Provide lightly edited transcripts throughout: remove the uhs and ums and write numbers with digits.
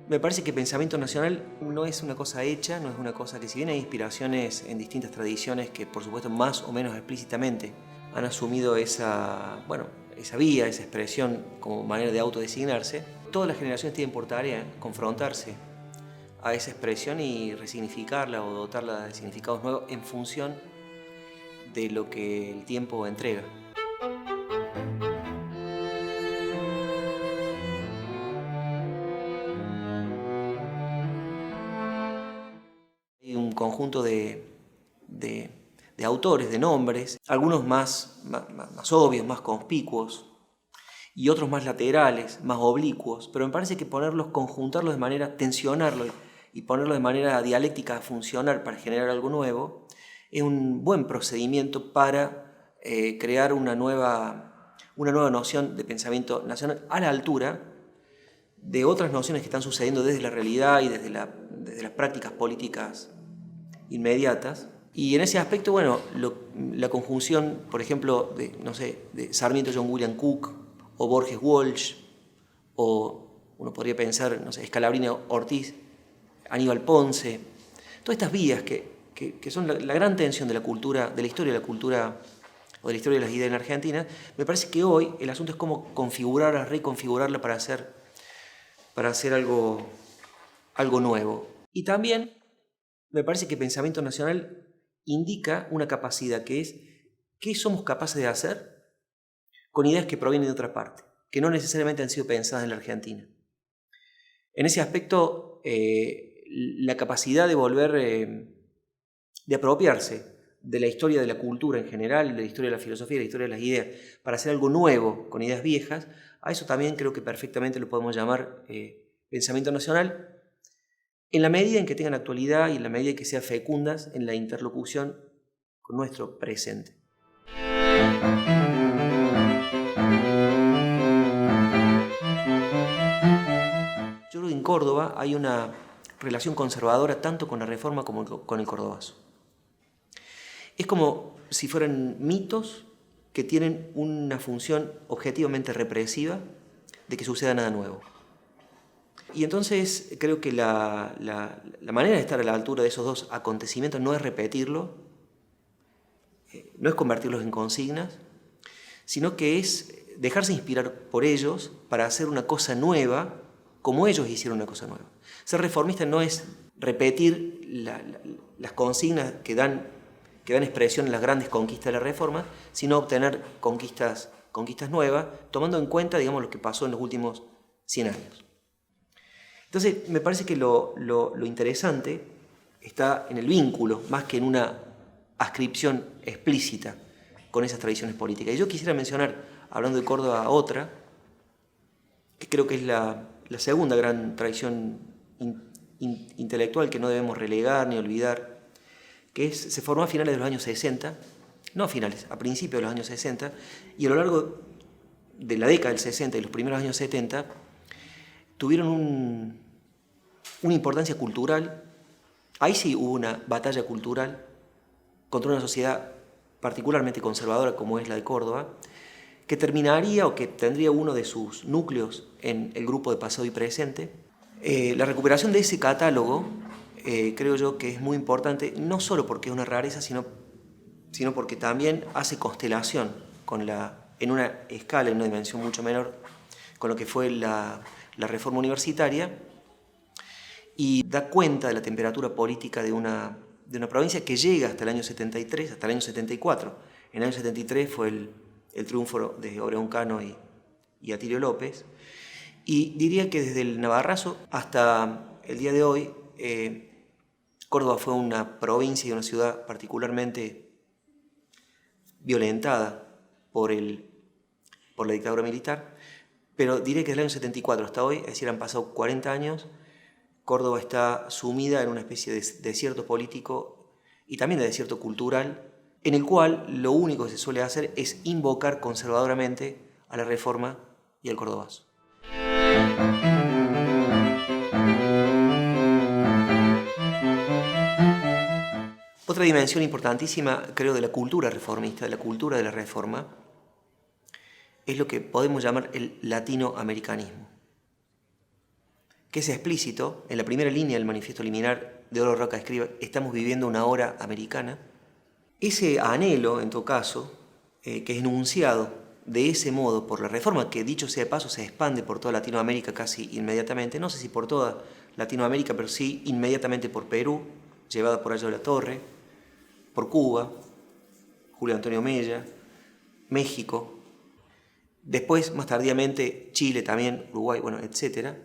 Me parece que pensamiento nacional no es una cosa hecha, no es una cosa que, si bien hay inspiraciones en distintas tradiciones que por supuesto más o menos explícitamente han asumido esa vía, esa expresión como manera de autodesignarse, todas las generaciones tienen por tarea confrontarse a esa expresión y resignificarla o dotarla de significados nuevos en función de lo que el tiempo entrega. Hay un conjunto de, de autores, de nombres, algunos más obvios, más conspicuos, y otros más laterales, más oblicuos, pero me parece que conjuntarlos de manera, tensionarlos y ponerlos de manera dialéctica a funcionar para generar algo nuevo, es un buen procedimiento para crear una nueva noción de pensamiento nacional a la altura de otras nociones que están sucediendo desde la realidad y desde las prácticas políticas inmediatas. Y en ese aspecto, bueno, la conjunción, por ejemplo, de Sarmiento John William Cook, o Borges Walsh, o uno podría pensar, Scalabrini Ortiz, Aníbal Ponce, todas estas vías que son la gran tensión de la cultura, de la historia de la cultura o de la historia de las ideas en Argentina. Me parece que hoy el asunto es cómo configurarla, reconfigurarla para hacer algo nuevo. Y también me parece que pensamiento nacional indica una capacidad que es qué somos capaces de hacer con ideas que provienen de otra parte, que no necesariamente han sido pensadas en la Argentina. En ese aspecto, la capacidad de de apropiarse de la historia de la cultura en general, de la historia de la filosofía, de la historia de las ideas, para hacer algo nuevo con ideas viejas, a eso también creo que perfectamente lo podemos llamar pensamiento nacional, en la medida en que tengan actualidad y en la medida en que sean fecundas en la interlocución con nuestro presente. Yo creo que en Córdoba hay una relación conservadora tanto con la Reforma como con el Cordobazo. Es como si fueran mitos que tienen una función objetivamente represiva de que suceda nada nuevo. Y entonces creo que la manera de estar a la altura de esos dos acontecimientos no es repetirlo, no es convertirlos en consignas, sino que es dejarse inspirar por ellos para hacer una cosa nueva como ellos hicieron una cosa nueva. Ser reformista no es repetir las consignas que dan expresión en las grandes conquistas de la Reforma, sino obtener conquistas nuevas, tomando en cuenta, digamos, lo que pasó en los últimos 100 años. Entonces, me parece que lo interesante está en el vínculo, más que en una ascripción explícita con esas tradiciones políticas. Y yo quisiera mencionar, hablando de Córdoba, otra, que creo que es la segunda gran tradición intelectual que no debemos relegar ni olvidar, se formó a finales de los años 60, no a finales, a principios de los años 60, y a lo largo de la década del 60 y los primeros años 70, tuvieron una importancia cultural. Ahí sí hubo una batalla cultural contra una sociedad particularmente conservadora como es la de Córdoba, que terminaría o que tendría uno de sus núcleos en el grupo de Pasado y Presente. La recuperación de ese catálogo creo yo que es muy importante, no solo porque es una rareza, sino porque también hace constelación en una escala, en una dimensión mucho menor, con lo que fue la reforma universitaria, y da cuenta de la temperatura política de una provincia que llega hasta el año 73, hasta el año 74. En el año 73 fue el triunfo de Obregón Cano y Atilio López. Y diría que desde el Navarrazo hasta el día de hoy, Córdoba fue una provincia y una ciudad particularmente violentada por la dictadura militar, pero diré que desde el año 74 hasta hoy, es decir, han pasado 40 años, Córdoba está sumida en una especie de desierto político y también de desierto cultural, en el cual lo único que se suele hacer es invocar conservadoramente a la Reforma y al Cordobazo. Otra dimensión importantísima, creo, de la cultura reformista, de la cultura de la Reforma, es lo que podemos llamar el latinoamericanismo, que es explícito. En la primera línea del manifiesto liminar de Oro Roca escribe: estamos viviendo una hora americana. Ese anhelo, en todo caso, que es enunciado de ese modo por la reforma, que dicho sea de paso se expande por toda Latinoamérica casi inmediatamente, no sé si por toda Latinoamérica, pero sí inmediatamente por Perú, llevada por Ayo de la Torre, por Cuba, Julio Antonio Mella, México, después, más tardíamente, Chile también, Uruguay, bueno, etc.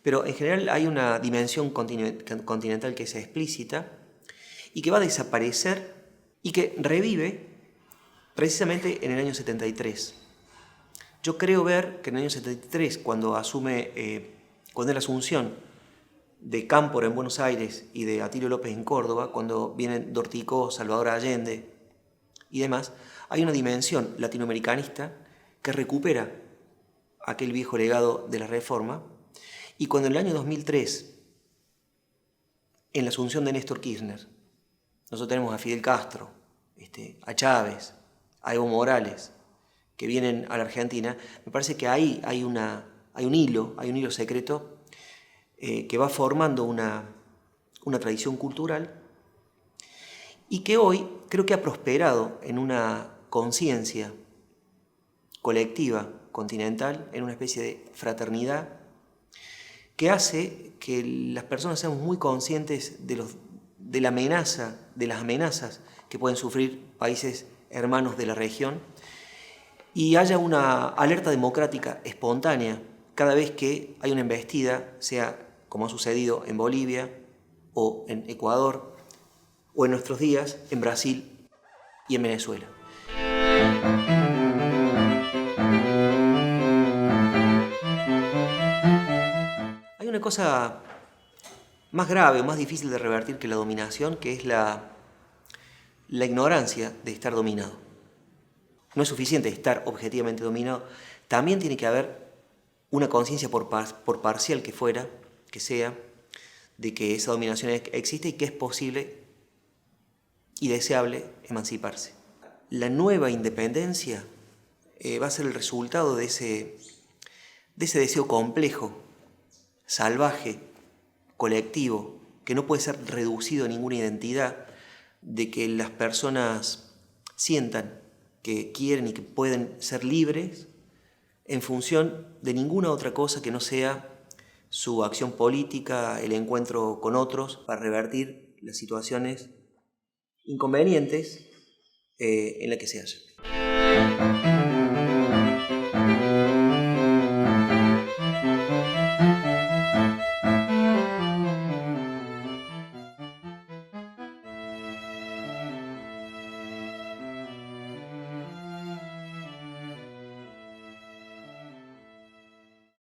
Pero en general hay una dimensión continental que es explícita y que va a desaparecer y que revive precisamente en el año 73. Yo creo ver que en el año 73, cuando es la asunción de Cámpora en Buenos Aires y de Atilio López en Córdoba, cuando vienen Dorticó, Salvador Allende y demás, hay una dimensión latinoamericanista que recupera aquel viejo legado de la Reforma, y cuando en el año 2003, en la asunción de Néstor Kirchner, nosotros tenemos a Fidel Castro, a Chávez, a Evo Morales, que vienen a la Argentina, me parece que ahí hay un hilo secreto que va formando una tradición cultural y que hoy creo que ha prosperado en una conciencia colectiva, continental, en una especie de fraternidad que hace que las personas seamos muy conscientes de las amenazas que pueden sufrir países hermanos de la región, y haya una alerta democrática espontánea cada vez que hay una embestida, sea como ha sucedido en Bolivia o en Ecuador o en nuestros días en Brasil y en Venezuela. Hay una cosa más grave o más difícil de revertir que la dominación, que es la ignorancia de estar dominado. No es suficiente estar objetivamente dominado, también tiene que haber una conciencia, por parcial que sea, de que esa dominación existe y que es posible y deseable emanciparse. La nueva independencia va a ser el resultado de ese deseo complejo, salvaje, colectivo, que no puede ser reducido a ninguna identidad, de que las personas sientan que quieren y que pueden ser libres en función de ninguna otra cosa que no sea su acción política, el encuentro con otros, para revertir las situaciones inconvenientes en las que se hallan.